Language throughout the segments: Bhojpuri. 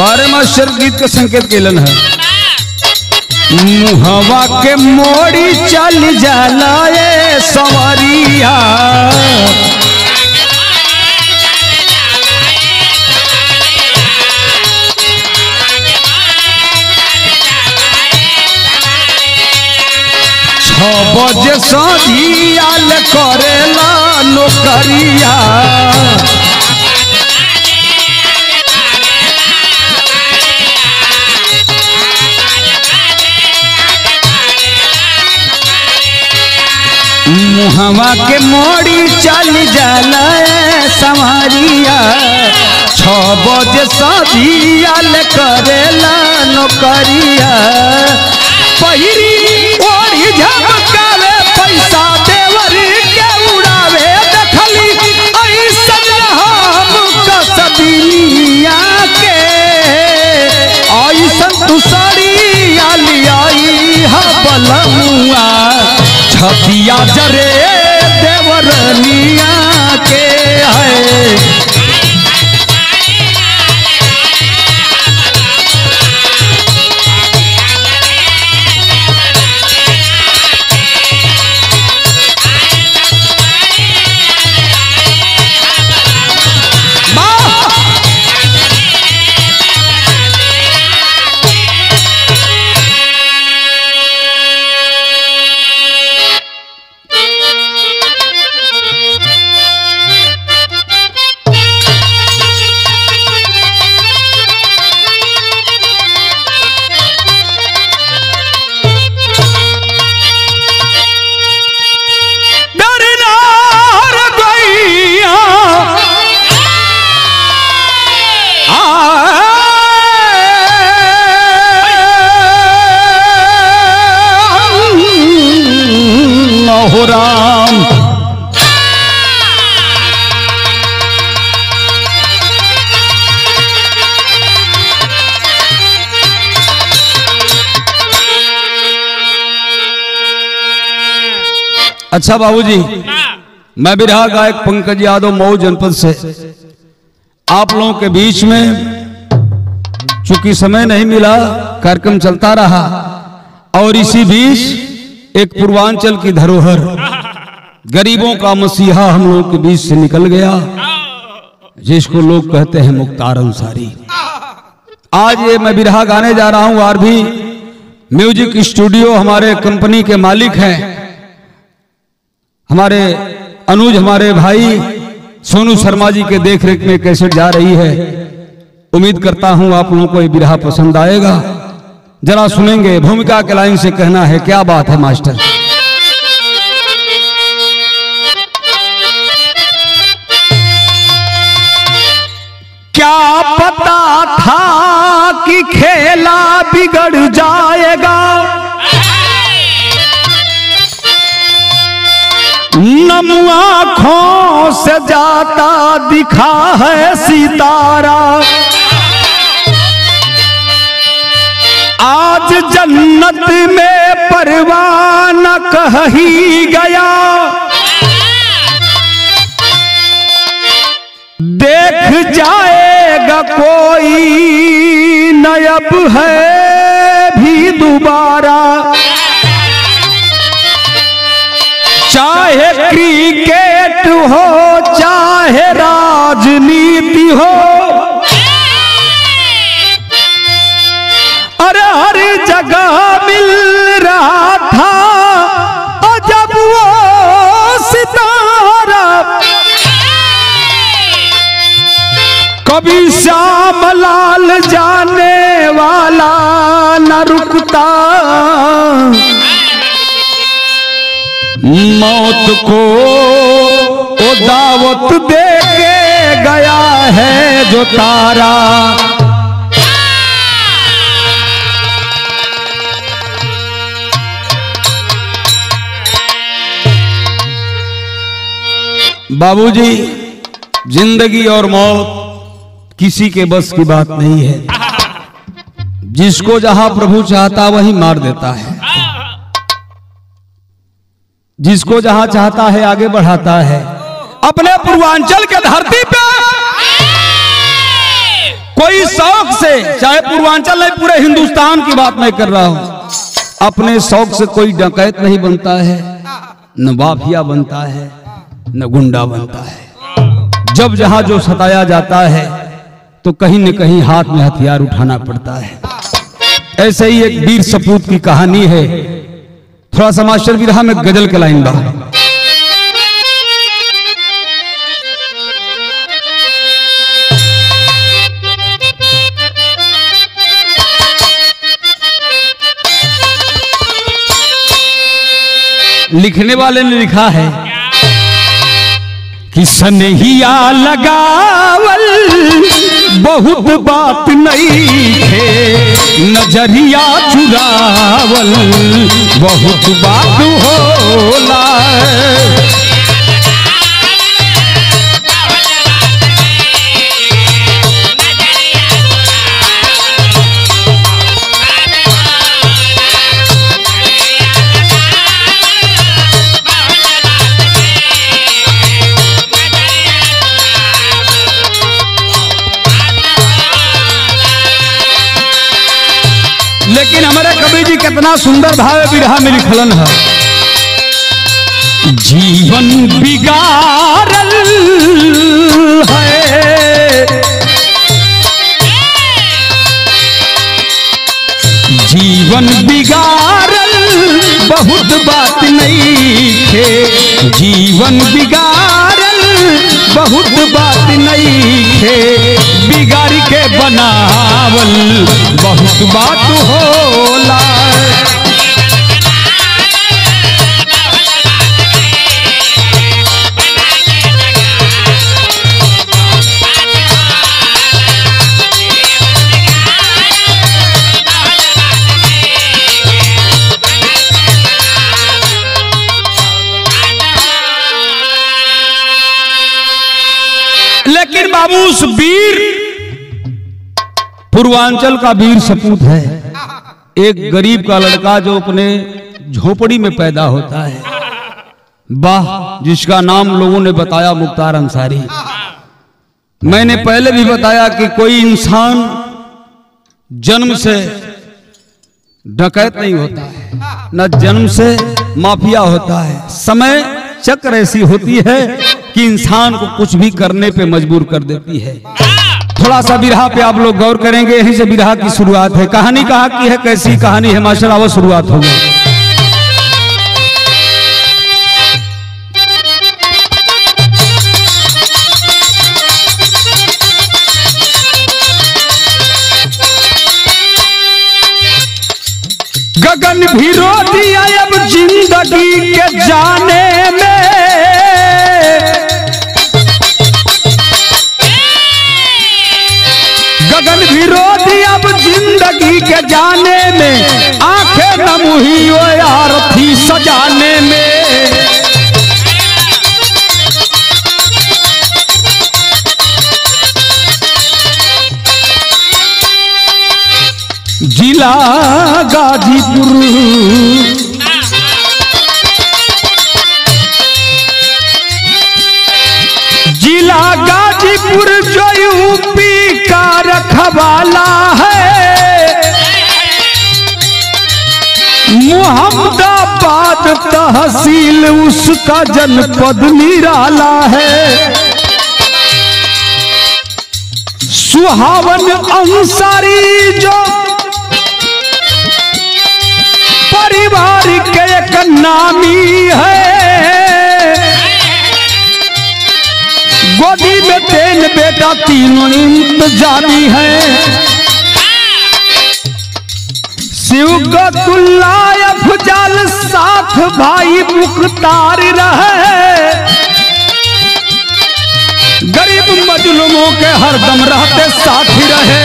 बारे मास्टर गीत के संकेत केलन है। मुहवा के मोड़ी चल जाला ये सवरिया, बजे सजियाल करेला नौकरिया, मुहवा के मोड़ी चल जाला संवरिया, 6 बजे सजियाल करेला नौकरिया। पहिरी ओढ़ी झमकावे पैसा देवर के उड़ावे, देखली ऐसन हम कसबिनिया के, ऐसन तुसरिया लियाई हा बलमुआ, छतिया जरे देवरनिया के है। हो राम अच्छा बाबूजी, मैं बिरहा गायक पंकज यादव मऊ जनपद से आप लोगों के बीच में, चूंकि समय नहीं मिला कार्यक्रम चलता रहा, और इसी बीच एक पूर्वांचल की धरोहर गरीबों का मसीहा हम लोगों के बीच से निकल गया, जिसको लोग कहते हैं मुख्तार अंसारी। आज ये मैं बिरहा गाने जा रहा हूं। आरभी म्यूजिक स्टूडियो हमारे कंपनी के मालिक हैं, हमारे अनुज, हमारे भाई सोनू शर्मा जी के देखरेख में कैसेट जा रही है। उम्मीद करता हूं आप लोगों को ये बिरहा पसंद आएगा। जरा सुनेंगे, भूमिका के लाइन से कहना है। क्या बात है मास्टर। क्या पता था कि खेला बिगड़ जाएगा, नम आँखों से जाता दिखा है सितारा, आज जन्नत में परवाना कह ही गया, देख जाएगा कोई नयब है भी दोबारा, चाहे क्रिकेट हो चाहे राजनीति हो, हर जगह मिल रहा था और जब वो सितारा, कभी श्याम लाल जाने वाला न रुकता, मौत को वो दावत दे के गया है जो तारा। बाबूजी, जिंदगी और मौत किसी के बस की बात नहीं है, जिसको जहां प्रभु चाहता वहीं मार देता है, जिसको जहां चाहता है आगे बढ़ाता है। अपने पूर्वांचल के धरती पे कोई शौक से, चाहे पूर्वांचल नहीं पूरे हिंदुस्तान की बात मैं कर रहा हूं, अपने शौक से कोई डकैत नहीं बनता है, न माफिया बनता है, न गुंडा बनता है। जब जहां जो सताया जाता है तो कहीं न कहीं हाथ में हथियार उठाना पड़ता है। ऐसे ही एक वीर सपूत की कहानी है। थोड़ा सा मास्टर बिरहा में गजल के लाइन बा। लिखने वाले ने लिखा है कि सनहिया लगावल बहुत बात नहीं थे, नजरिया चुरावल बहुत बात होला। लेकिन हमारे कवि जी कितना सुंदर भाव बिरहा में लिखलन है। जीवन बिगाड़ल है, जीवन बिगाड़ल बहुत बात नहीं थे, जीवन बिगाड़ल बहुत बात नहीं थे, बिगाड़ के बनावल बहुत बात होला। लेकिन बाबू उस वीर पूर्वांचल का वीर सपूत है, एक गरीब का लड़का जो अपने झोपड़ी में पैदा होता है, वाह, जिसका नाम लोगों ने बताया मुख्तार अंसारी। मैंने पहले भी बताया कि कोई इंसान जन्म से डकैत नहीं होता है, न जन्म से माफिया होता है। समय चक्र ऐसी होती है कि इंसान को कुछ भी करने पे मजबूर कर देती है। थोड़ा सा बिरहा पे आप लोग गौर करेंगे, यहीं से बिरहा की शुरुआत है। कहानी कहाँ की है, कैसी कहानी है, माशाअल्लाह, वो शुरुआत हो गई। गगन भी रो दिया अब जिंदगी के जाने में, गगन भी रो दिया अब जिंदगी के जाने में, आंखें नम हुई वो यार थी सजाने में। जिला गाजीपुर जिला गाजीपुर जो यूपी का रखवाला है, मुहम्मदाबाद तहसील उसका जनपद निराला है। सुहावन अंसारी जो परिवार के एक नामी है, गोदी में तेन बेटा तीनों इंतजामी है। शिवगतुल्ला अफजल साथ भाई मुख्तार रहे, गरीब मजलूमों के हरदम रहते साथी रहे।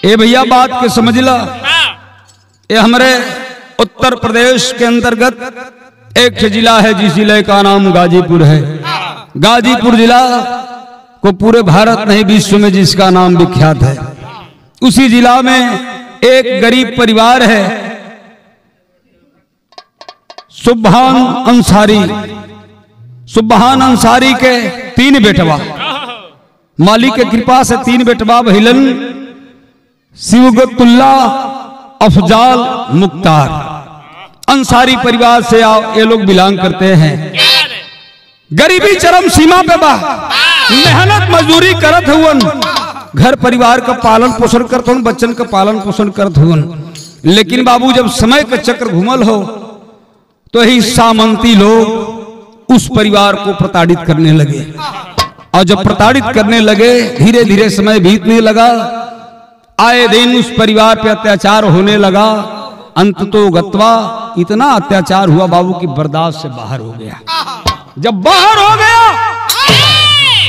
ए भैया बात के समझ ला, ये हमारे उत्तर प्रदेश के अंतर्गत एक जिला है, जिस जिले का नाम गाजीपुर है। गाजीपुर जिला को पूरे भारत नहीं विश्व में जिसका नाम विख्यात है, उसी जिला में एक गरीब परिवार है, सुबहान अंसारी। सुबहान अंसारी के 3 बेटवा, मालिक के कृपा से 3 बेटवा भइलन, सिवगतुल्ला, अफजाल, मुख्तार। अंसारी परिवार से ये लोग बिलोंग करते हैं। गरीबी चरम सीमा पे बा, मेहनत मजदूरी करत हुवन, घर परिवार का पालन पोषण करत हुवन, बच्चन का पालन पोषण करत हुवन। लेकिन बाबू जब समय का चक्र घूमल हो तो ही सामंती लोग उस परिवार को प्रताड़ित करने लगे, और जब प्रताड़ित करने लगे धीरे धीरे समय बीतने लगा, आए दिन उस परिवार पे अत्याचार होने लगा। अंततो गत्वा इतना अत्याचार हुआ बाबू की बर्दाश्त से बाहर हो गया। जब बाहर हो गया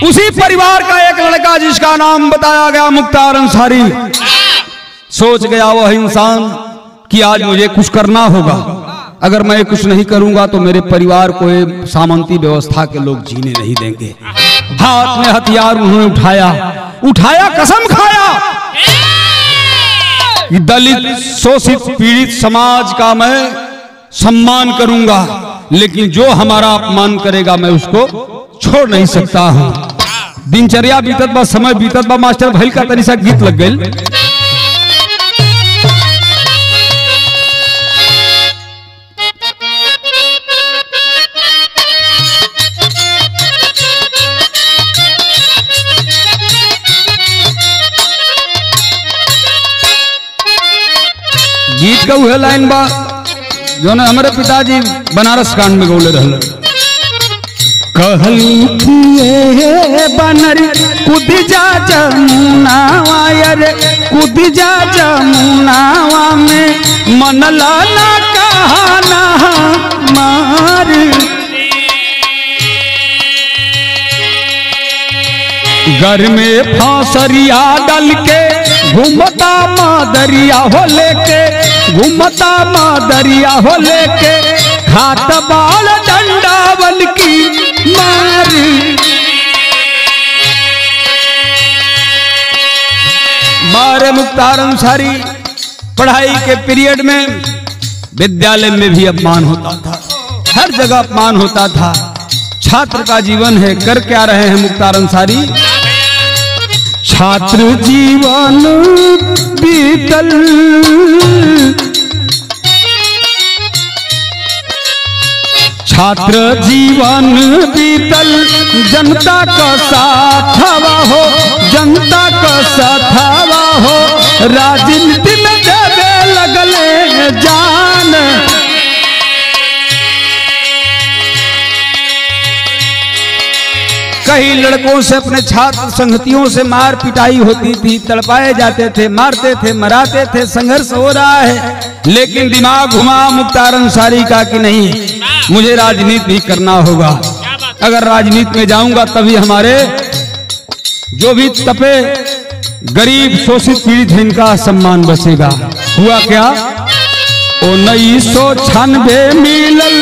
उसी परिवार का एक लड़का जिसका नाम बताया गया मुख्तार अंसारी, सोच गया वह इंसान कि आज मुझे कुछ करना होगा, अगर मैं कुछ नहीं करूंगा तो मेरे परिवार को सामंती व्यवस्था के लोग जीने नहीं देंगे। हाथ में हथियार उन्होंने उठाया, कसम खाया कि दलित शोषित पीड़ित समाज का मैं सम्मान करूंगा, लेकिन जो हमारा अपमान करेगा मैं उसको छोड़ नहीं सकता हूं। दिनचर्या बीतत बा, समय बीतत बा, मास्टर भैल का तनी सा गीत लग गई। गीत का वह लाइन बा जो ने हमारे पिताजी बनारस कांड में गौले रहल, कहली किए बनरी कूद जा जमुनावा, रे कूद जा जमुनावा में मन लाना कहाना मार। घर में फांसरिया डल के घूमता मादरिया हो लेके, घूमता मादरिया हो लेके, खात बाल डंडावल की मार। मारे मुख्तार अंसारी पढ़ाई के पीरियड में विद्यालय में भी अपमान होता था, हर जगह अपमान होता था। छात्र का जीवन है, कर क्या रहे हैं मुख्तार अंसारी? छात्र जीवन बीतल, छात्र जीवन बीतल, जनता का साथवा हो, जनता का साथवा हो, राजनीति में देवे लगले जान। कई लड़कों से, अपने छात्र संगतियों से मार पिटाई होती थी, तड़पाए जाते थे, मारते थे, मराते थे, संघर्ष हो रहा है। लेकिन दिमाग घुमा मुख्तार अंसारी का कि नहीं, मुझे राजनीति भी करना होगा, अगर राजनीति में जाऊंगा तभी हमारे जो भी तपे गरीब शोषित पीड़ित है इनका सम्मान बचेगा। हुआ क्या? 1996 मिलल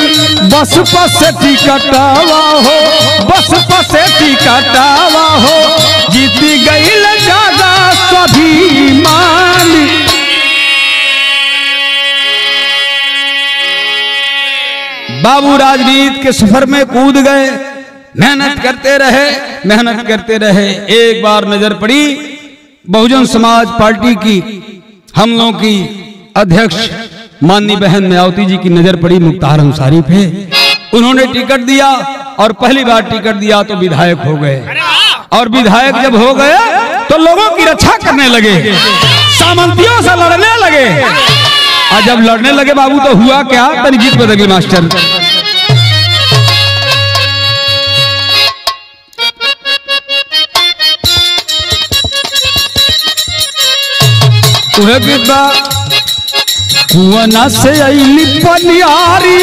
बस पसे टिकटावा हो, बस पसे टिकटावा हो, जीती गईल जागा स्वाभिमान। बाबू राजनीति के सफर में कूद गए, मेहनत करते रहे, मेहनत करते रहे। एक बार नजर पड़ी बहुजन समाज पार्टी की, हम लोगों की अध्यक्ष माननीय बहन मायावती जी की नजर पड़ी मुख्तार अंसारी पे। उन्होंने टिकट दिया और पहली बार टिकट दिया तो विधायक हो गए, और विधायक जब हो गए तो लोगों की रक्षा करने लगे, सामंतियों से लड़ने लगे। और जब लड़ने लगे बाबू तो हुआ क्या? तनी गीत बदली मास्टर। वह गीत बा, कुआना से अली पनियारी,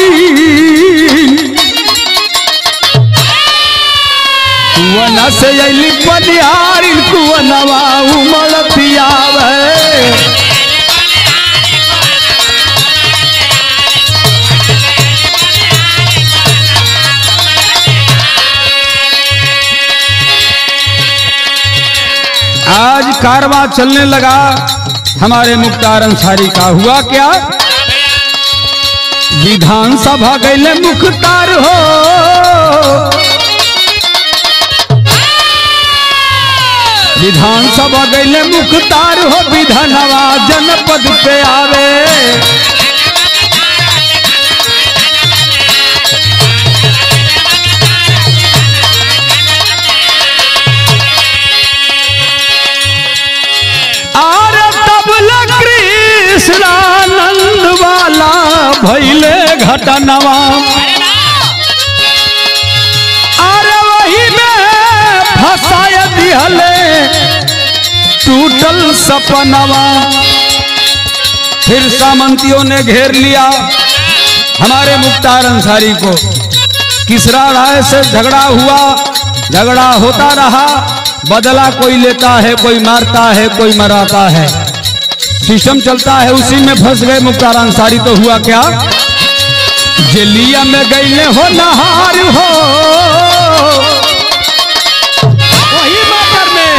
कुआना से अली पनियारी, कुआनवा उमड़ पियावे। आज कारवां चलने लगा हमारे मुख्तार अंसारी का। हुआ क्या? विधानसभा गईले मुख्तार हो, विधानसभा गईले मुख्तार हो, विधानवा जनपद पे आवे। कृष्णानंद वाला भैले घटनवा, अरे वही में फसाया दिहले टूटल सपनवा। फिर सामंतियों ने घेर लिया हमारे मुख्तार अंसारी को। किसरा राय से झगड़ा हुआ, झगड़ा होता रहा, बदला कोई लेता है, कोई मारता है, कोई मराता है, सिस्टम चलता है, उसी में फंस गए मुख्तार अंसारी। तो हुआ क्या, जेलिया में गईले हो नहार हो, वही मैटर में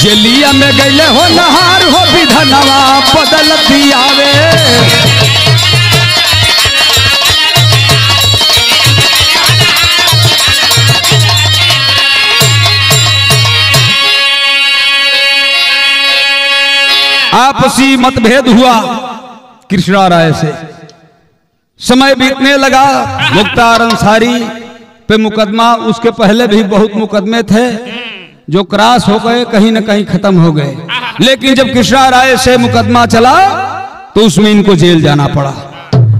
जेलिया में गईले हो नहार हो, विधनवा बदल दियावे। आपसी मतभेद हुआ कृष्णा राय से, समय बीतने लगा। मुख्तार अंसारी पे मुकदमा, उसके पहले भी बहुत मुकदमे थे जो क्रॉस हो गए, कहीं न कहीं खत्म हो गए। लेकिन जब कृष्णा राय से मुकदमा चला तो उसमें इनको जेल जाना पड़ा।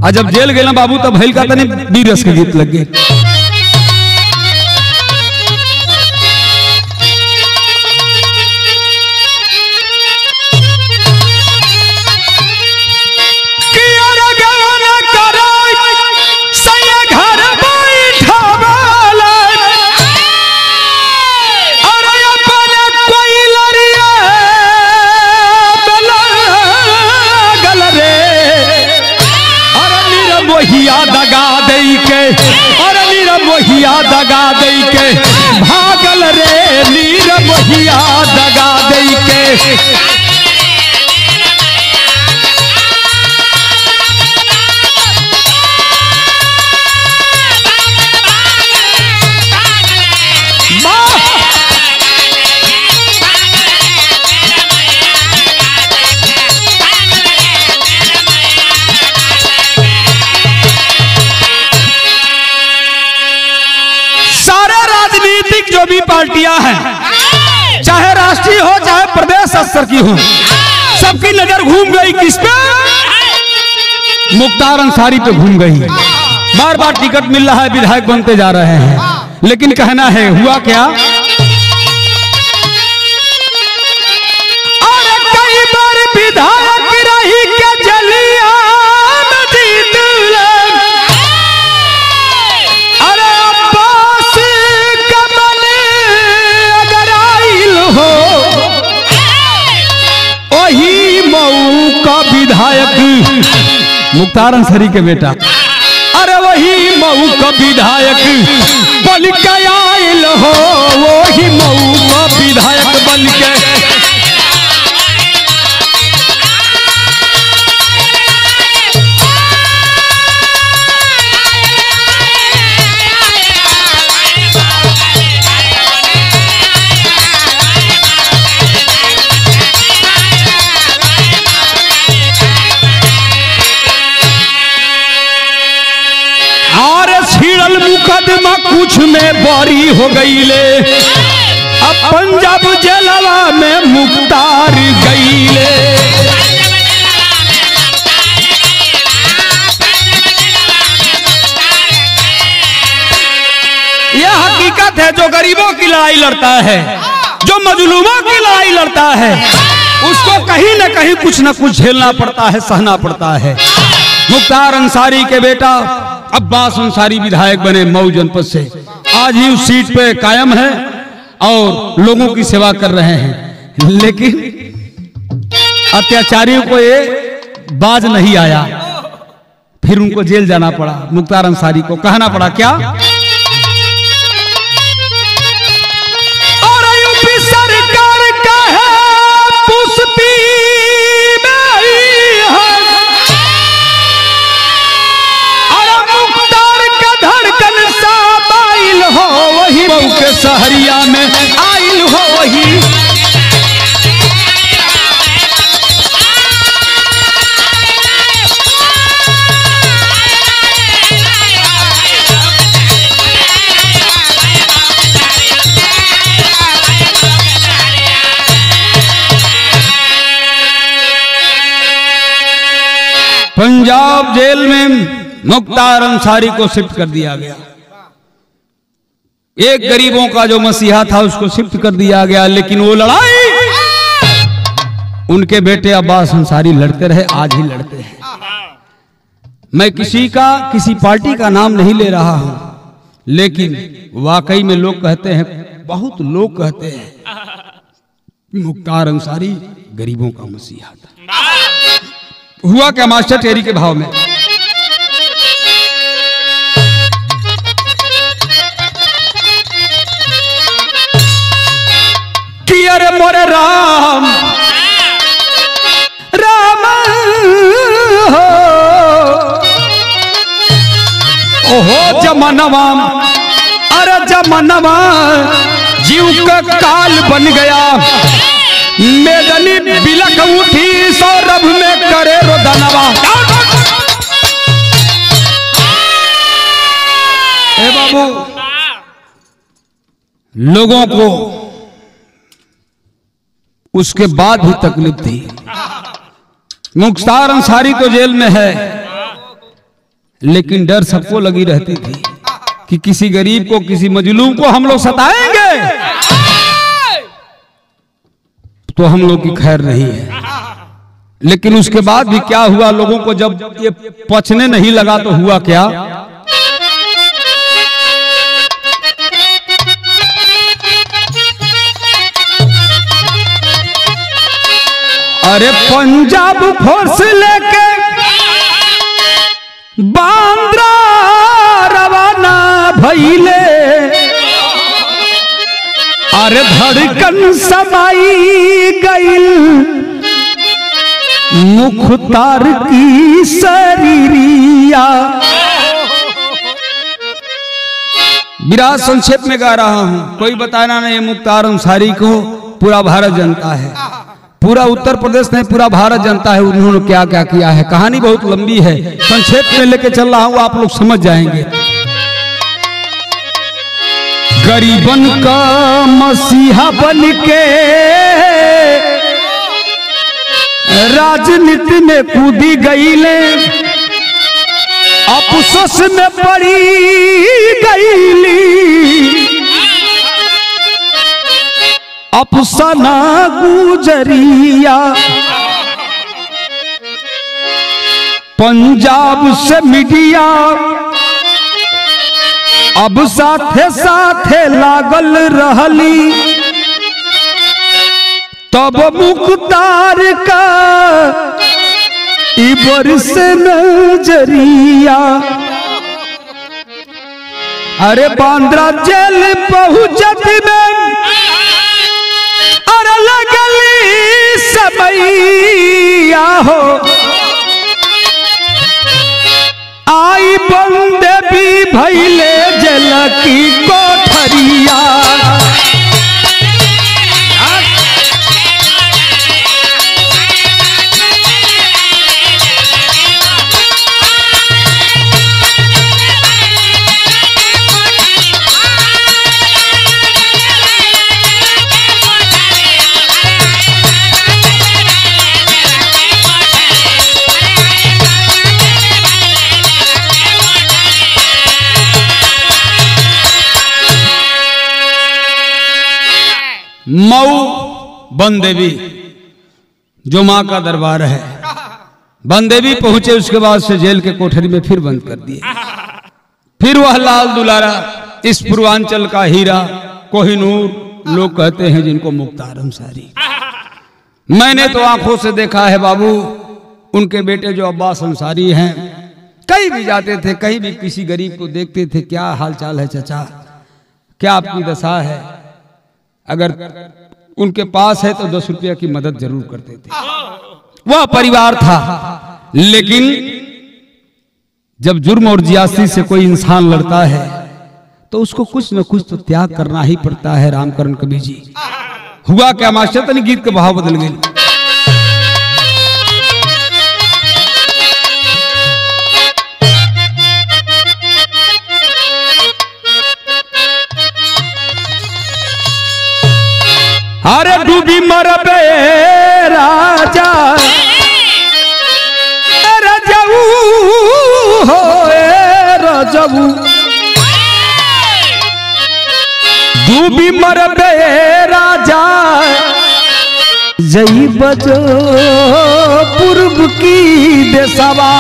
और जब जेल गए ना बाबू, तब भैल का तनी बीरस के गीत लग गए। दगा दई के भागल रे, नीर मोहिया दगा दई के। जो भी पार्टियां हैं, चाहे राष्ट्रीय हो चाहे प्रदेश स्तर की हो, सबकी नजर घूम गई किस पे, मुख्तार अंसारी पे घूम गई। बार बार टिकट मिल रहा है, विधायक बनते जा रहे हैं, लेकिन कहना है हुआ क्या, और कई बार विधायक रही के जलिया विधायक मुख्तार अंसारी के बेटा, अरे वही मऊ का विधायक बन के आयल हो, वही मऊ का विधायक बन के। मुकदमा कुछ में बरी हो गईले, अब पंजाब जेलवा में मुख्तार गईले। यह हकीकत है, जो गरीबों की लड़ाई लड़ता है, जो मजलूमों की लड़ाई लड़ता है, उसको कहीं न कहीं कुछ न कुछ झेलना पड़ता है, सहना पड़ता है। मुख्तार अंसारी के बेटा अब्बास अंसारी विधायक बने मऊ जनपद से, आज ही उस सीट पे कायम है और लोगों की सेवा कर रहे हैं। लेकिन अत्याचारियों को ये बाज नहीं आया, फिर उनको जेल जाना पड़ा। मुख्तार अंसारी को कहना पड़ा क्या, और यूपी सरकार का है पुष्पी पंजाब जेल में मुख्तार अंसारी को शिफ्ट कर दिया गया। एक गरीबों का जो मसीहा था उसको शिफ्ट कर दिया गया, लेकिन वो लड़ाई उनके बेटे अब्बास अंसारी लड़ते रहे, आज ही लड़ते हैं। मैं किसी पार्टी का नाम नहीं ले रहा हूं, लेकिन वाकई में लोग कहते हैं, बहुत लोग कहते हैं मुख्तार अंसारी गरीबों का मसीहा था। हुआ क्या मास्टर टेरी के भाव में, कि अरे मोरे राम राम हो, ओहो जमनवा, अरे जमनवा जीव का काल बन गया, मेदनी बिलक उठी सौरभ में करे रोदनवा। ए बाबू, लोगों को उसके बाद भी तकलीफ थी। मुख्तार अंसारी तो जेल में है, लेकिन डर सबको लगी रहती थी कि किसी गरीब को, किसी मजलूम को हम लोग सताएंगे तो हम लोग की खैर नहीं है। लेकिन उसके बाद भी क्या हुआ, लोगों को जब ये पचने नहीं लगा तो हुआ क्या, अरे पंजाब फोर्स लेके बांद्रा रवाना भइले, अरे धड़कन समाई गईल मुख्तार की शरीरिया। विराट संक्षेप में गा रहा हूं, कोई बताना नहीं। मुख्तार अंसारी को पूरा भारत जानता है, पूरा उत्तर प्रदेश नहीं, पूरा भारत जानता है उन्होंने क्या क्या किया है। कहानी बहुत लंबी है, संक्षेप में लेके चल रहा हूं, आप लोग समझ जाएंगे। गरीबन का मसीहा बन के राजनीति में कूदी गईले, अफसोस में पड़ी गईली, अफसाना गुजरिया। पंजाब से मीडिया अब साथे साथे लागल रहली, तब मुख्तार का इबर से नजरिया। अरे बांद्रा जेल पहुंचत में अरे लगली समैया हो, आई बंदे भी भैले जेल की कोठरिया। मऊ बनदेवी जो मां का दरबार है, बनदेवी पहुंचे, उसके बाद से जेल के कोठरी में फिर बंद कर दिए। फिर वह लाल दुलारा, इस पूर्वांचल का हीरा, कोहिनूर लोग कहते हैं जिनको मुख्तार अंसारी। मैंने तो आंखों से देखा है बाबू, उनके बेटे जो अब्बास अंसारी हैं, कहीं भी जाते थे, कहीं भी किसी गरीब को देखते थे, क्या हाल चाल है चाचा, क्या आपकी दशा है, अगर उनके पास है तो 10 रुपया की मदद जरूर करते थे। वह परिवार था। लेकिन जब जुर्म और जियासी से कोई इंसान लड़ता है तो उसको कुछ न कुछ तो त्याग करना ही पड़ता है। रामकरण कबीर जी। हुआ क्या मास्टर, तनी गीत के भाव बदल गए। अरे डूबी मरबे राजा, राजाऊ हो रजबू डूबी मरबे राजा जई बजो पूर्व की देशवा।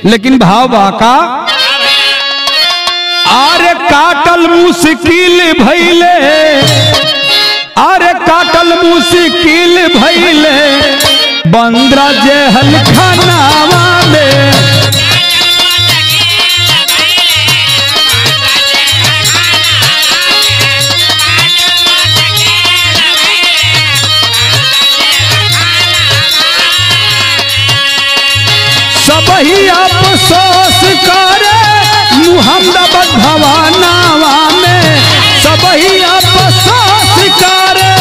लेकिन भाव बाका आरे काटल मुश्किल भइले, आरे काटल मुश्किल भइले बंदरा जेहल खानावा में। सबही अफसोस करे मुहम्मद भवानावा में, सबही अफसोस करे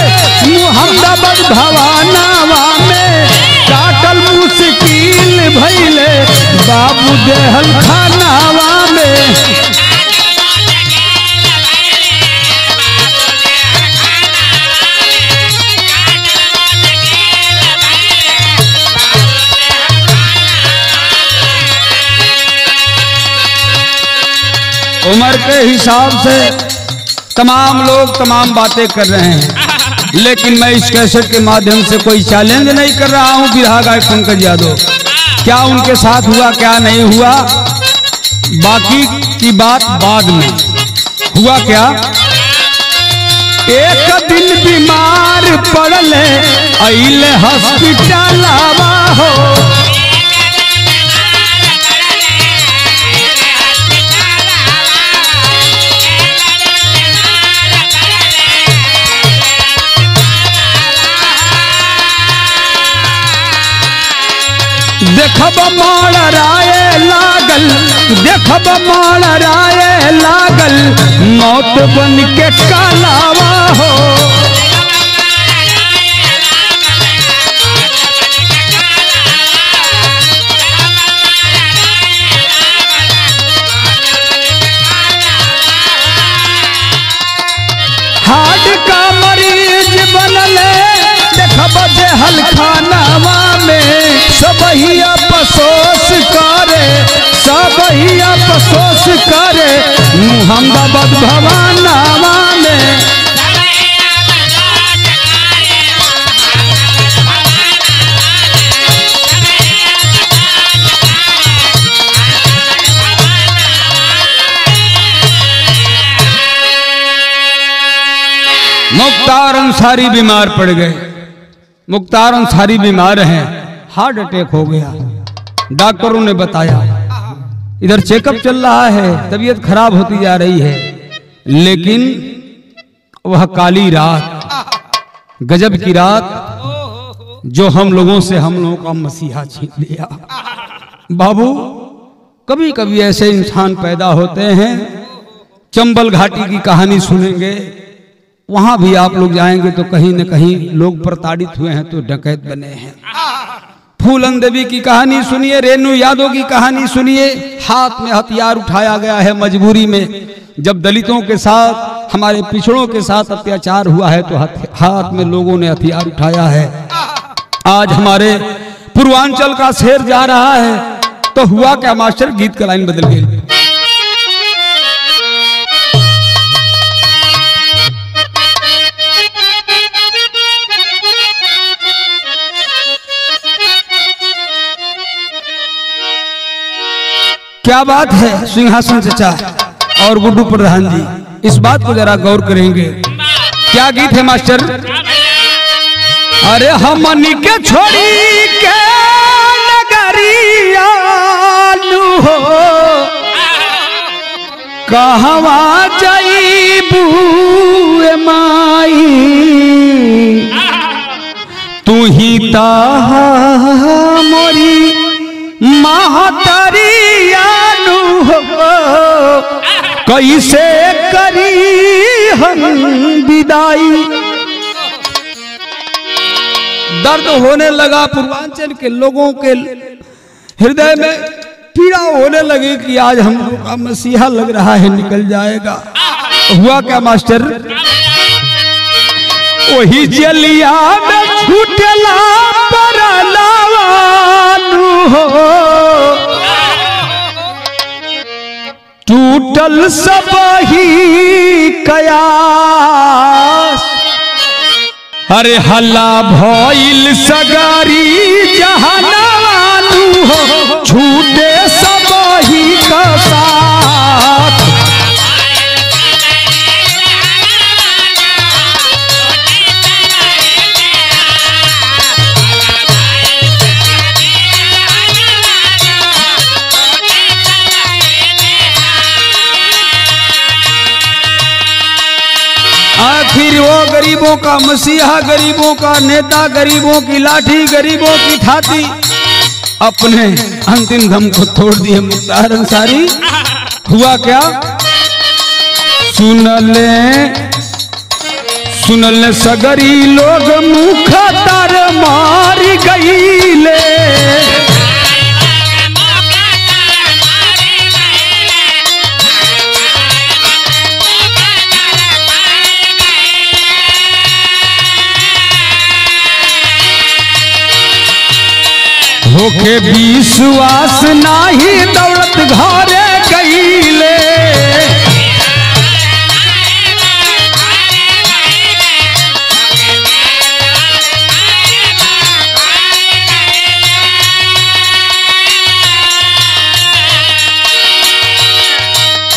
मुहम्मद भवानावा में। काटल मुश्किल भइले बाबू देहल खानावा में। उम्र के हिसाब से तमाम लोग तमाम बातें कर रहे हैं, लेकिन मैं इस कैसेट के माध्यम से कोई चैलेंज नहीं कर रहा हूं बिरहा गायक पंकज यादव। क्या उनके साथ हुआ क्या नहीं हुआ बाकी की बात बाद में। हुआ क्या, एक दिन बीमार पड़ले अइले हॉस्पिटल आवा हो। देखब माल राय लागल, देखब माल राय लागल मौत बन के कालावा हो। हार्ट का मरीज बनले देखब जेहल खानावा में। सबही अफसोस करे, सबही अफसोस करे मुहम्मद भवानावा में। मुख्तार अंसारी बीमार पड़ गए। मुख्तार अंसारी बीमार हैं, हार्ट अटैक हो गया। डॉक्टरों ने बताया, इधर चेकअप चल रहा है, तबीयत खराब होती जा रही है। लेकिन वह काली रात, गजब की रात जो हम लोगों से हम लोगों का मसीहा छीन लिया। बाबू कभी कभी ऐसे इंसान पैदा होते हैं। चंबल घाटी की कहानी सुनेंगे, वहां भी आप लोग जाएंगे तो कहीं न कहीं लोग प्रताड़ित हुए हैं तो डकैत बने हैं। फूलन देवी की कहानी सुनिए, रेणु यादव की कहानी सुनिए। हाथ में हथियार उठाया गया है मजबूरी में। जब दलितों के साथ, हमारे पिछड़ों के साथ अत्याचार हुआ है तो हाथ में लोगों ने हथियार उठाया है। आज हमारे पूर्वांचल का शेर जा रहा है तो हुआ क्या मास्टर, गीत का लाइन बदल गई। क्या बात है सिंहासन चचा और गुड्डू प्रधान जी, इस बात को जरा गौर करेंगे। क्या गीत है मास्टर? अरे हमनी के छोड़ी के नगरिया हो, कहवा जाइबू माई, तू ही ताहा मोरी महतरिया कैसे करी हम विदाई। दर्द होने लगा पूर्वांचल के लोगों के हृदय में, पीड़ा होने लगी कि आज हम लोग का मसीहा लग रहा है निकल जाएगा। हुआ क्या मास्टर? वही जलिया में छूटला पर लावानु हो, टूटल सब ही कयास, अरे हल्ला भइल सगारी जहानानु हो, छूटे सब ही का साथ। आखिर वो गरीबों का मसीहा, गरीबों का नेता, गरीबों की लाठी, गरीबों की थाती, अपने अंतिम दम को तोड़ दिए मुख्तार अंसारी। हुआ क्या? सुन ले सगरी लोग मुख तर मारी गईले, होके विश्वास नाही दौलत घरे गईले,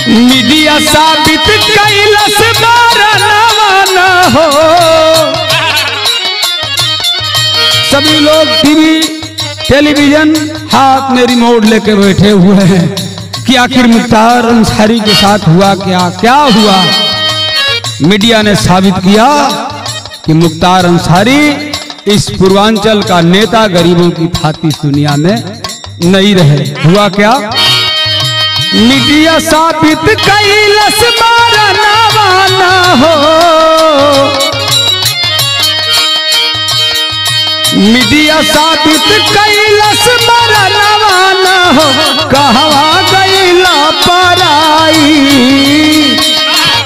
मीडिया साबित कैलस बारनवा हो। सभी लोग टीवी टेलीविजन हाथ में रिमोट लेके बैठे हुए हैं कि आखिर मुख्तार अंसारी के साथ हुआ क्या हुआ। मीडिया ने साबित किया कि मुख्तार अंसारी इस पूर्वांचल का नेता, गरीबों की थाती दुनिया में नहीं रहे। हुआ क्या? मीडिया साबित कैलस बारनवा हो, मीडिया साबित कैलस मरनवा न हो, कहवा गईला पराई,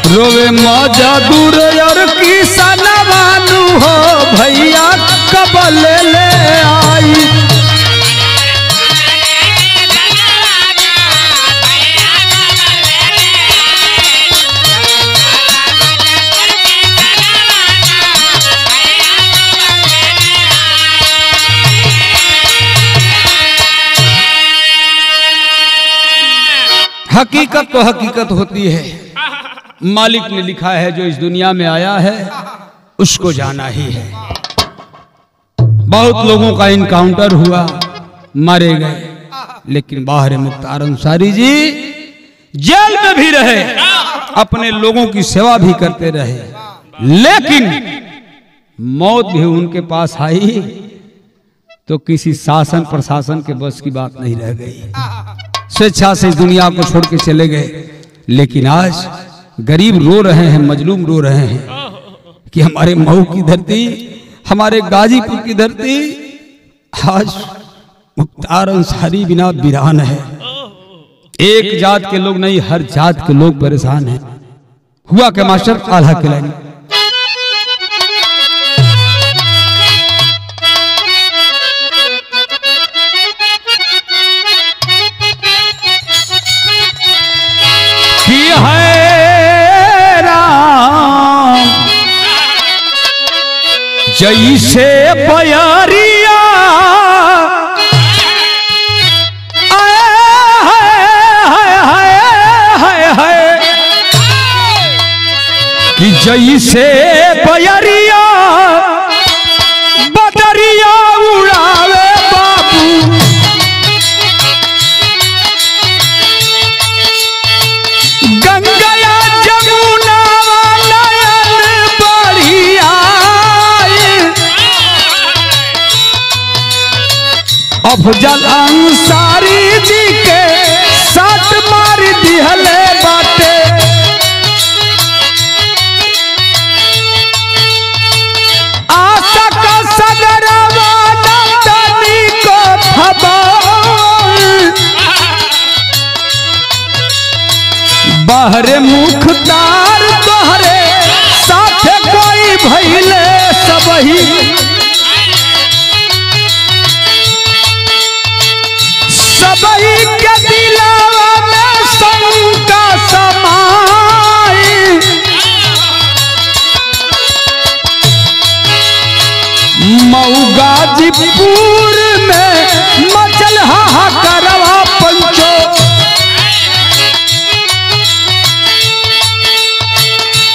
रोवे मजदूर और किसनवा नु हो, भैया कब ले आई। हकीकत तो हकीकत होती है, मालिक ने लिखा है, जो इस दुनिया में आया है उसको जाना ही है। बहुत लोगों का इनकाउंटर हुआ, मारे गए, लेकिन बाहर मुख्तार अंसारी जी जेल में भी रहे, अपने लोगों की सेवा भी करते रहे, लेकिन मौत भी उनके पास आई तो किसी शासन प्रशासन के बस की बात नहीं रह गई, स्वेच्छा से इस दुनिया को छोड़ के चले गए। लेकिन आज गरीब रो रहे हैं, मजलूम रो रहे हैं कि हमारे मऊ की धरती, हमारे गाजीपुर की धरती आज मुख्तार अंसारी बिना वीरान है। एक जात के लोग नहीं, हर जात के लोग परेशान हैं। हुआ क्या मास्टर? आल्हा के लाइन है राम, जैसे बयरिया कि जैसे बयरिया बदरिया उड़ावे बाबू, अफजल अंसारी जी के साथ मार दिहले बाटे, आशा का सगरवा नंदनी को खबर, बाहरे मुख्तार तोहरे साथ कोई भइले सबही, सबही के दिलावा में शंका मऊ गाजीपुर में मचल हाहाकारवा पंचो,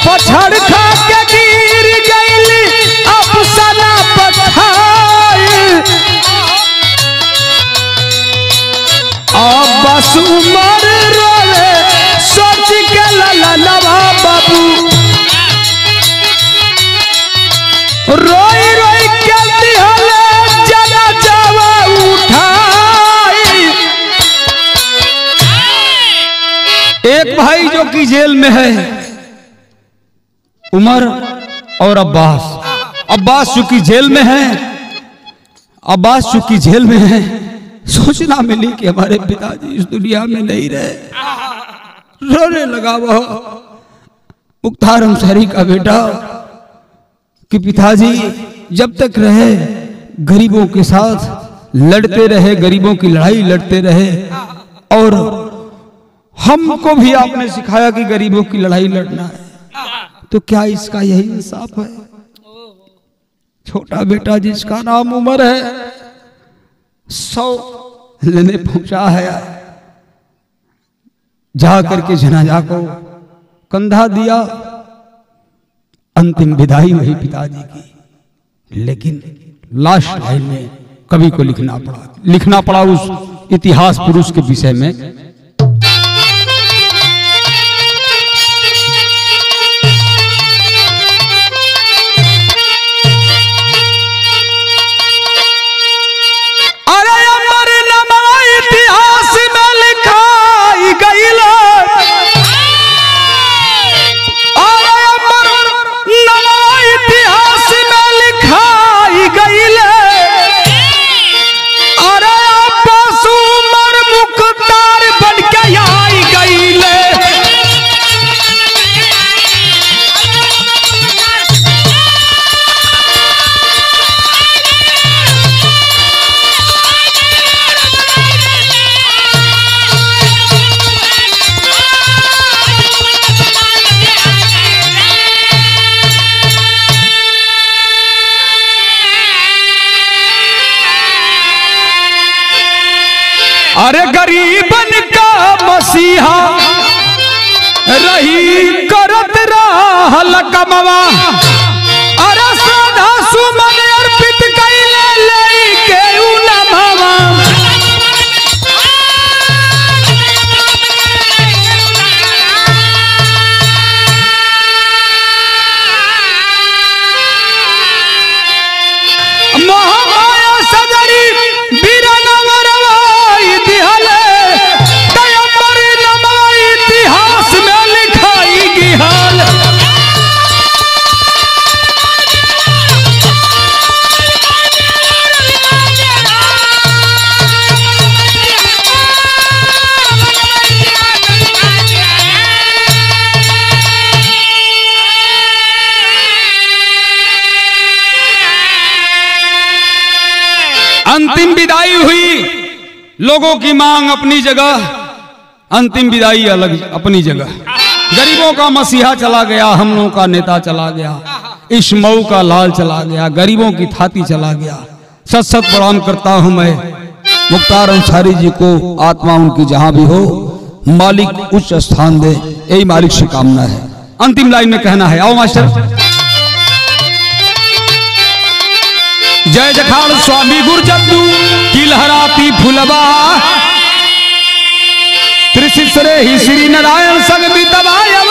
पछड़ खा के गिर गईली अफसना पठाई, अब बस उमर रोले सोच के ललनवा बाबू, रोई रोई के दिहले जना जावा उठाई। एक भाई जो कि जेल में है, उमर और अब्बास। अब्बास चूंकि जेल में है, अब्बास चूंकि जेल में है, सोचना मिली कि हमारे पिताजी इस दुनिया में नहीं रहे। रोने लगा वो मुख्तार अंसारी का बेटा कि पिताजी जब तक रहे गरीबों के साथ लड़ते रहे, गरीबों की लड़ाई लड़ते रहे, और हमको भी आपने सिखाया कि गरीबों की लड़ाई लड़ना है, तो क्या इसका यही इंसाफ है? छोटा बेटा जिसका नाम उमर है 100 लेने पहुंचा है, जा करके जनाजा को कंधा दिया, अंतिम विदाई हुई पिताजी की। लेकिन लास्ट लाइन में कवि को लिखना पड़ा उस इतिहास पुरुष के विषय में। अरे गरीबन का मसीहा रही करत रहल कमवा, अरे श्रद्धा सुमन अर्पित कैले लेके उनमवा। महामाया सदरी बीरनवरवाई दिहले, दयम्बर नमाई इतिहास में लिखाई गिहाल। अंतिम विदाई हुई, लोगों की मांग अपनी जगह, अंतिम विदाई अलग अपनी जगह। गरीबों का मसीहा चला गया, हम लोगों का नेता चला गया, इस मऊ का लाल चला गया, गरीबों की थाती चला गया। सत सत प्रणाम करता हूं मैं मुख्तार अंसारी जी को, आत्मा उनकी जहां भी हो, मालिक उच्च स्थान दे, यही मालिक से कामना है। अंतिम लाइन में कहना है, आओ मास्टर। जय जखाड़ स्वामी गुरजद्दू की लहराती फुलवा, त्रिशिष्य रे ही श्री नारायण संग भी दबाया।